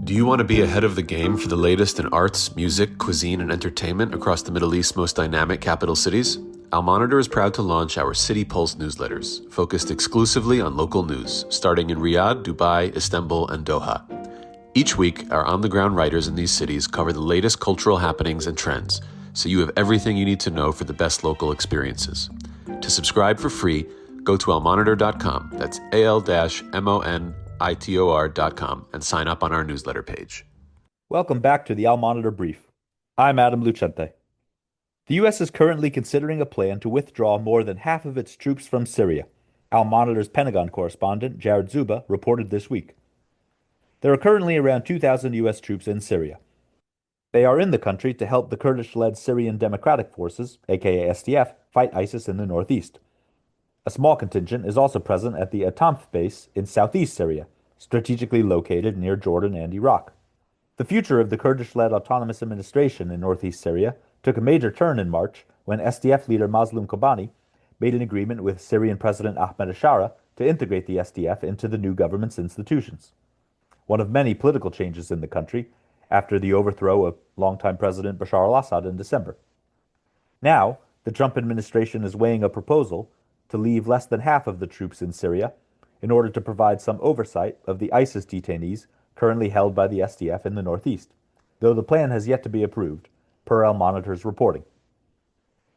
Do you want to be ahead of the game for the latest in arts, music, cuisine, and entertainment across the Middle East's most dynamic capital cities? Al Monitor is proud to launch our City Pulse newsletters, focused exclusively on local news, starting in Riyadh, Dubai, Istanbul, and Doha. Each week, our on-the-ground writers in these cities cover the latest cultural happenings and trends, so you have everything you need to know for the best local experiences. To subscribe for free, go to almonitor.com, that's al-monitor.com, and sign up on our newsletter page. Welcome back to the Al Monitor Brief. I'm Adam Lucente. The U.S. is currently considering a plan to withdraw more than half of its troops from Syria. Al Monitor's Pentagon correspondent, Jared Szuba, reported this week. There are currently around 2,000 U.S. troops in Syria. They are in the country to help the Kurdish-led Syrian Democratic Forces, aka SDF, fight ISIS in the northeast. A small contingent is also present at the Atamf base in southeast Syria, strategically located near Jordan and Iraq. The future of the Kurdish-led autonomous administration in northeast Syria took a major turn in March when SDF leader Mazloum Kobani made an agreement with Syrian President Ahmed Ashara to integrate the SDF into the new government's institutions. One of many political changes in the country after the overthrow of longtime President Bashar al-Assad in December. Now, the Trump administration is weighing a proposal to leave less than half of the troops in Syria in order to provide some oversight of the ISIS detainees currently held by the SDF in the northeast, though the plan has yet to be approved, per Al Monitor's reporting.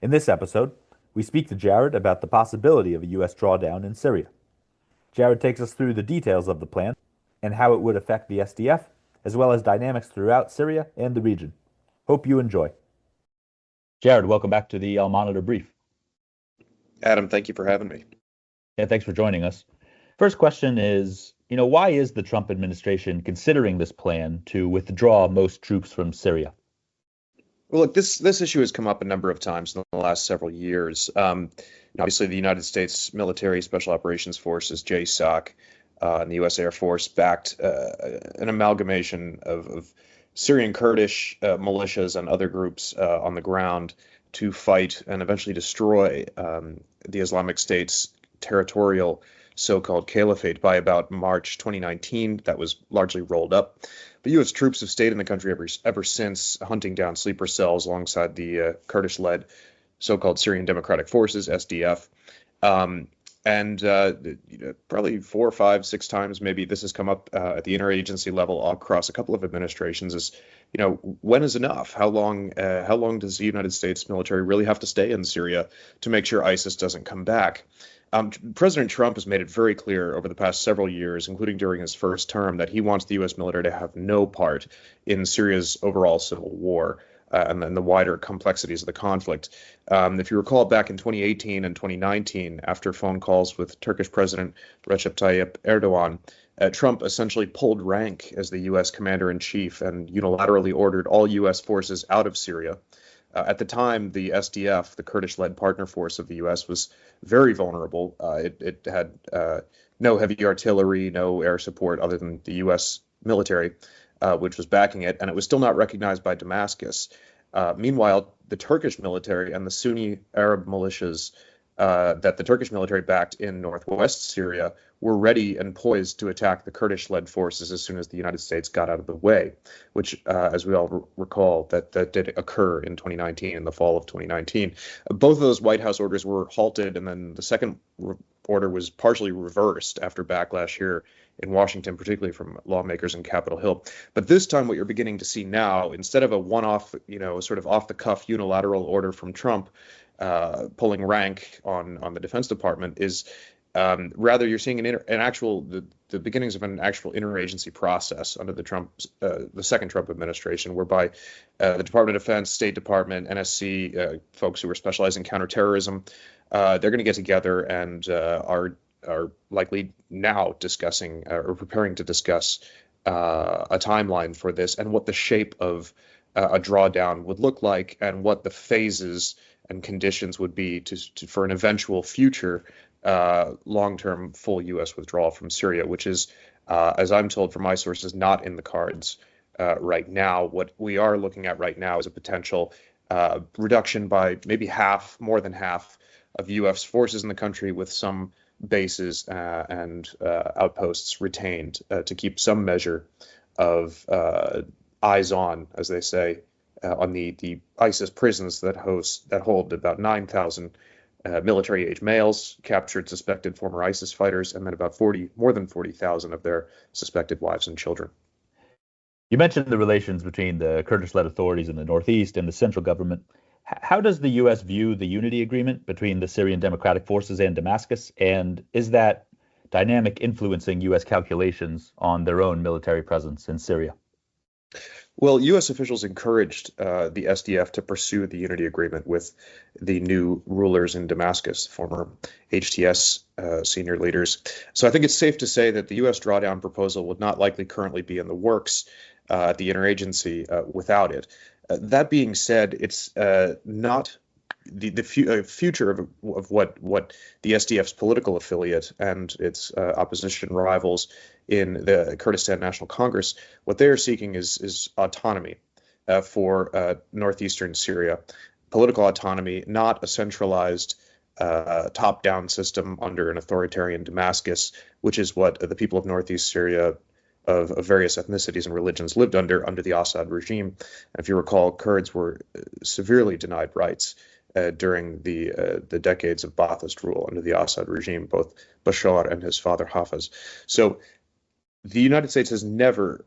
In this episode, we speak to Jared about the possibility of a U.S. drawdown in Syria. Jared takes us through the details of the plan and how it would affect the SDF, as well as dynamics throughout Syria and the region. Hope you enjoy. Jared, welcome back to the Al Monitor Brief. Adam, thank you for having me. Yeah, thanks for joining us. First question is, why is the Trump administration considering this plan to withdraw most troops from Syria? Well, look, this issue has come up a number of times in the last several years. Obviously, the United States Military Special Operations Forces, JSOC, and the U.S. Air Force backed an amalgamation of Syrian Kurdish militias and other groups on the ground to fight and eventually destroy the Islamic State's territorial so-called caliphate by about March 2019. That was largely rolled up. But U.S. troops have stayed in the country ever since, hunting down sleeper cells alongside the Kurdish-led so-called Syrian Democratic Forces, SDF. Probably 4, 5, 6 times maybe this has come up at the interagency level across a couple of administrations is, when is enough? How long does the United States military really have to stay in Syria to make sure ISIS doesn't come back? President Trump has made it very clear over the past several years, including during his first term, that he wants the U.S. military to have no part in Syria's overall civil war and then the wider complexities of the conflict. If you recall, back in 2018 and 2019, after phone calls with Turkish President Recep Tayyip Erdogan, Trump essentially pulled rank as the U.S. commander-in-chief and unilaterally ordered all U.S. forces out of Syria. At the time, the SDF, the Kurdish-led partner force of the U.S., was very vulnerable. It had no heavy artillery, no air support other than the U.S. military, which was backing it, and it was still not recognized by Damascus. Meanwhile, the Turkish military and the Sunni Arab militias that the Turkish military backed in northwest Syria were ready and poised to attack the Kurdish-led forces as soon as the United States got out of the way, which, as we all recall, that did occur in 2019, in the fall of 2019. Both of those White House orders were halted, and then the second order was partially reversed after backlash here in Washington, particularly from lawmakers in Capitol Hill. But this time, what you're beginning to see now, instead of a one-off, sort of off-the-cuff unilateral order from Trump, pulling rank on the Defense Department, is rather you're seeing the beginnings of an actual interagency process under the second Trump administration, whereby the Department of Defense, State Department, NSC, folks who are specialized in counterterrorism, they're going to get together and are likely now discussing or preparing to discuss a timeline for this and what the shape of a drawdown would look like and what the phases and conditions would be for an eventual future long-term full U.S. withdrawal from Syria, which is, as I'm told from my sources, not in the cards right now. What we are looking at right now is a potential reduction by maybe more than half of U.S. forces in the country, with some bases and outposts retained to keep some measure of eyes on, as they say, on the ISIS prisons that hold about 9,000 military-age males, captured suspected former ISIS fighters, and then about more than 40,000 of their suspected wives and children. You mentioned the relations between the Kurdish-led authorities in the northeast and the central government. How does the U.S. view the unity agreement between the Syrian Democratic Forces and Damascus? And is that dynamic influencing U.S. calculations on their own military presence in Syria? Well, U.S. officials encouraged the SDF to pursue the unity agreement with the new rulers in Damascus, former HTS senior leaders. So I think it's safe to say that the U.S. drawdown proposal would not likely currently be in the works at the interagency without it. That being said, it's not the future of what the SDF's political affiliate and its opposition rivals in the Kurdistan National Congress. What they are seeking is autonomy for northeastern Syria, political autonomy, not a centralized top-down system under an authoritarian Damascus, which is what the people of northeast Syria of various ethnicities and religions lived under the Assad regime. And if you recall, Kurds were severely denied rights during the decades of Ba'athist rule under the Assad regime, both Bashar and his father Hafez. So the United States has never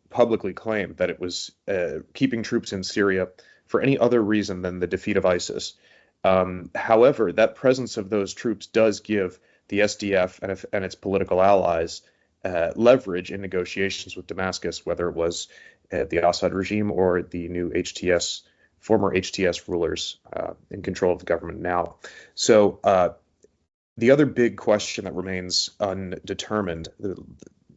publicly claimed that it was keeping troops in Syria for any other reason than the defeat of ISIS. However, that presence of those troops does give the SDF and its political allies leverage in negotiations with Damascus, whether it was the Assad regime or the new former HTS rulers in control of the government now. So the other big question that remains undetermined, the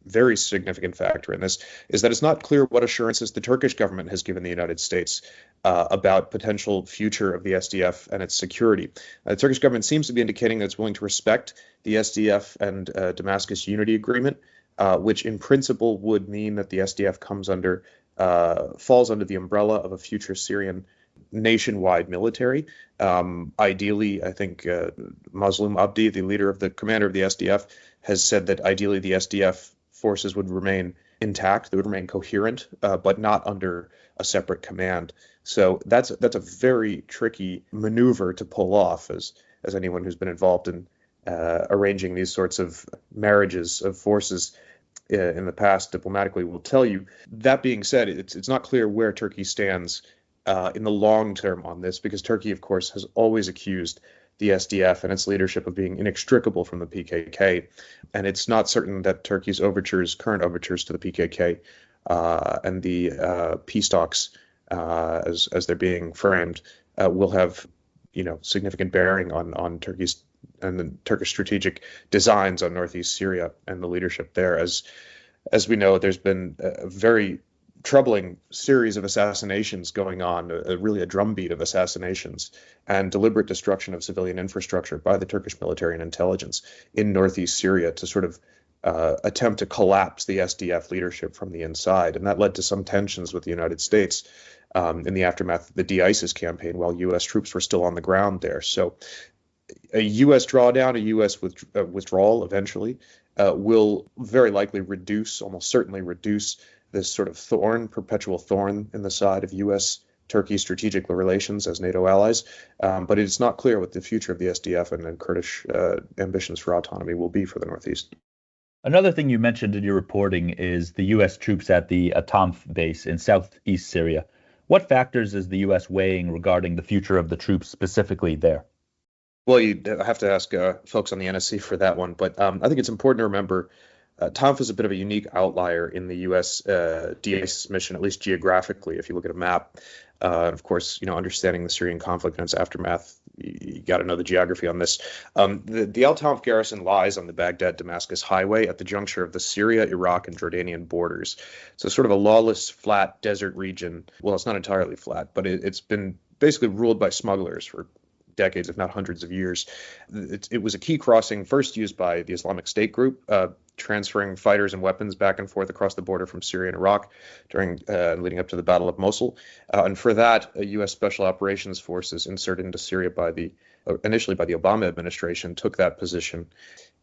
very significant factor in this, is that it's not clear what assurances the Turkish government has given the United States about potential future of the SDF and its security. The Turkish government seems to be indicating that it's willing to respect the SDF and Damascus unity agreement, which in principle would mean that the SDF falls under the umbrella of a future Syrian nationwide military. Ideally, I think Mazloum Abdi, the commander of the SDF, has said that ideally the SDF forces would remain intact, they would remain coherent, but not under a separate command. So that's a very tricky maneuver to pull off, as anyone who's been involved in arranging these sorts of marriages of forces in the past diplomatically will tell you. That being said, it's not clear where Turkey stands in the long term on this, because Turkey, of course, has always accused the SDF and its leadership of being inextricable from the PKK. And it's not certain that Turkey's current overtures to the PKK and the peace talks, as they're being framed, will have significant bearing on Turkey's and the Turkish strategic designs on northeast Syria and the leadership there. As we know, there's been a very troubling series of assassinations going on, really a drumbeat of assassinations and deliberate destruction of civilian infrastructure by the Turkish military and intelligence in northeast Syria to sort of attempt to collapse the SDF leadership from the inside. And that led to some tensions with the United States in the aftermath of the de-ISIS campaign while U.S. troops were still on the ground there. So a U.S. drawdown, a U.S. withdrawal eventually will very likely almost certainly reduce this sort of perpetual thorn in the side of U.S.-Turkey strategic relations as NATO allies. But it's not clear what the future of the SDF and Kurdish ambitions for autonomy will be for the Northeast. Another thing you mentioned in your reporting is the U.S. troops at the Atamf base in southeast Syria. What factors is the U.S. weighing regarding the future of the troops specifically there? Well, you have to ask folks on the NSC for that one. But I think it's important to remember Atamf is a bit of a unique outlier in the U.S. de-ISIS mission, at least geographically. If you look at a map, of course, understanding the Syrian conflict and its aftermath, you got to know the geography on this. The Al-Tanf garrison lies on the Baghdad-Damascus highway at the juncture of the Syria, Iraq, and Jordanian borders. So sort of a lawless, flat desert region. Well, it's not entirely flat, but it's been basically ruled by smugglers for decades, if not hundreds of years. It was a key crossing first used by the Islamic State group, transferring fighters and weapons back and forth across the border from Syria and Iraq during leading up to the Battle of Mosul. And for that, U.S. Special Operations Forces inserted into Syria initially by the Obama administration took that position.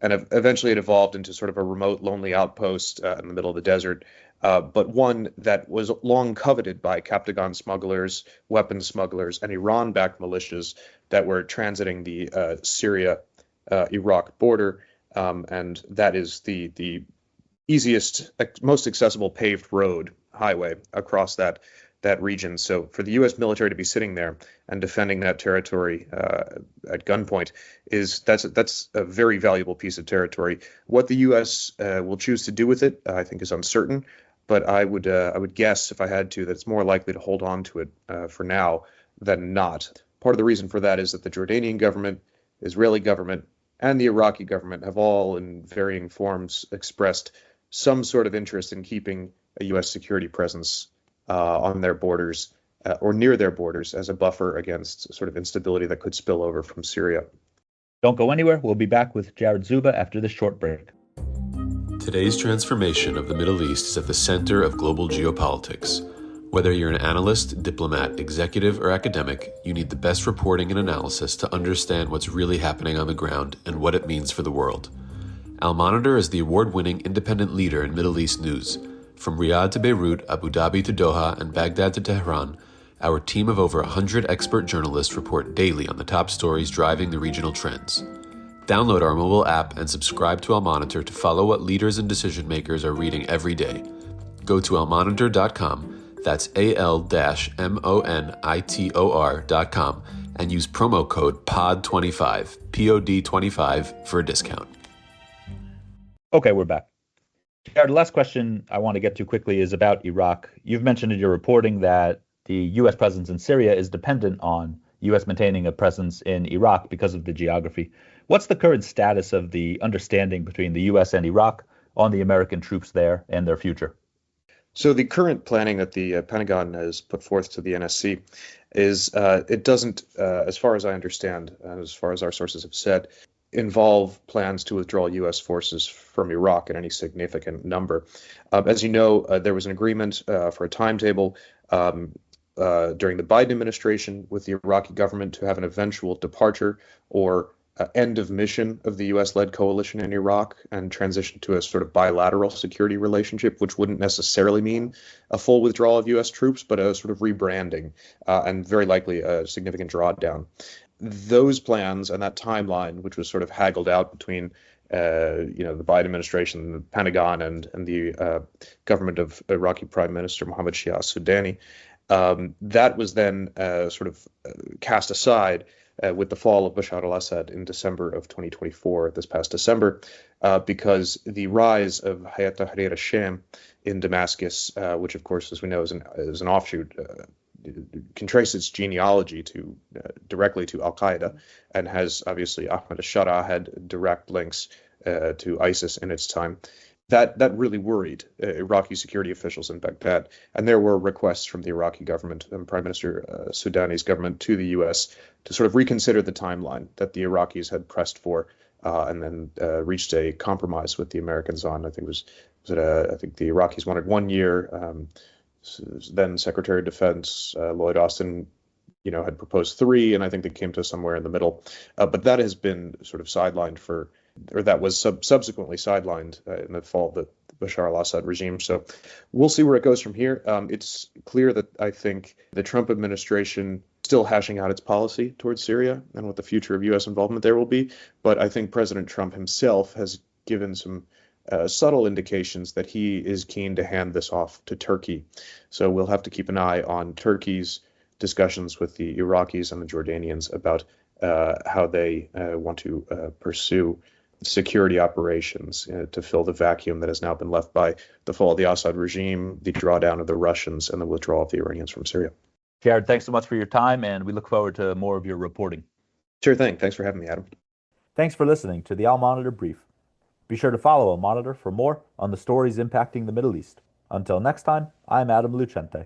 and eventually it evolved into sort of a remote, lonely outpost in the middle of the desert, but one that was long coveted by Pentagon smugglers, weapons smugglers, and Iran-backed militias that were transiting the Syria-Iraq border, and that is the easiest, most accessible paved road highway across that region. So for the U.S. military to be sitting there and defending that territory at gunpoint that's a very valuable piece of territory. What the U.S. Will choose to do with it, I think, is uncertain. But I would guess, if I had to, that it's more likely to hold on to it for now than not. Part of the reason for that is that the Jordanian government, Israeli government, and the Iraqi government have all, in varying forms, expressed some sort of interest in keeping a U.S. security presence on their borders or near their borders as a buffer against sort of instability that could spill over from Syria. Don't go anywhere. We'll be back with Jared Szuba after this short break. Today's transformation of the Middle East is at the center of global geopolitics. Whether you're an analyst, diplomat, executive, or academic, you need the best reporting and analysis to understand what's really happening on the ground and what it means for the world. Al-Monitor is the award-winning independent leader in Middle East news. From Riyadh to Beirut, Abu Dhabi to Doha, and Baghdad to Tehran, our team of over 100 expert journalists report daily on the top stories driving the regional trends. Download our mobile app and subscribe to Al-Monitor to follow what leaders and decision makers are reading every day. Go to almonitor.com, that's AL-MONITOR.com, and use promo code POD25, POD25, for a discount. Okay, we're back. Jared, the last question I want to get to quickly is about Iraq. You've mentioned in your reporting that the U.S. presence in Syria is dependent on U.S. maintaining a presence in Iraq because of the geography. What's the current status of the understanding between the U.S. and Iraq on the American troops there and their future? So the current planning that the Pentagon has put forth to the NSC is it doesn't, as far as I understand, and as far as our sources have said, involve plans to withdraw U.S. forces from Iraq in any significant number. As you know, there was an agreement for a timetable during the Biden administration with the Iraqi government to have an eventual departure or end of mission of the U.S.-led coalition in Iraq and transition to a sort of bilateral security relationship, which wouldn't necessarily mean a full withdrawal of U.S. troops, but a sort of rebranding and very likely a significant drawdown. Those plans and that timeline, which was sort of haggled out between the Biden administration, the Pentagon, and the government of Iraqi Prime Minister Mohammed Shia Sudani, that was then sort of cast aside with the fall of Bashar al-Assad in December of 2024, this past December, because the rise of Hayat Tahrir al-Sham in Damascus, which of course, as we know, is an offshoot, can trace its genealogy directly to Al-Qaeda, and has obviously Ahmad al-Shara had direct links to ISIS in its time. That really worried Iraqi security officials in Baghdad, and there were requests from the Iraqi government and Prime Minister Soudani's government to the U.S. to sort of reconsider the timeline that the Iraqis had pressed for, and then reached a compromise with the Americans on. I think I think the Iraqis wanted 1 year. Then Secretary of Defense Lloyd Austin, had proposed 3, and I think they came to somewhere in the middle. But that has been sort of sidelined that was subsequently sidelined in the fall of the Bashar al-Assad regime. So we'll see where it goes from here. It's clear that I think the Trump administration still hashing out its policy towards Syria and what the future of U.S. involvement there will be. But I think President Trump himself has given some subtle indications that he is keen to hand this off to Turkey. So we'll have to keep an eye on Turkey's discussions with the Iraqis and the Jordanians about how they want to pursue security operations to fill the vacuum that has now been left by the fall of the Assad regime, the drawdown of the Russians, and the withdrawal of the Iranians from Syria. Jared, thanks so much for your time, and we look forward to more of your reporting. Sure thing. Thanks for having me, Adam. Thanks for listening to the Al-Monitor Brief. Be sure to follow Al-Monitor for more on the stories impacting the Middle East. Until next time, I'm Adam Lucente.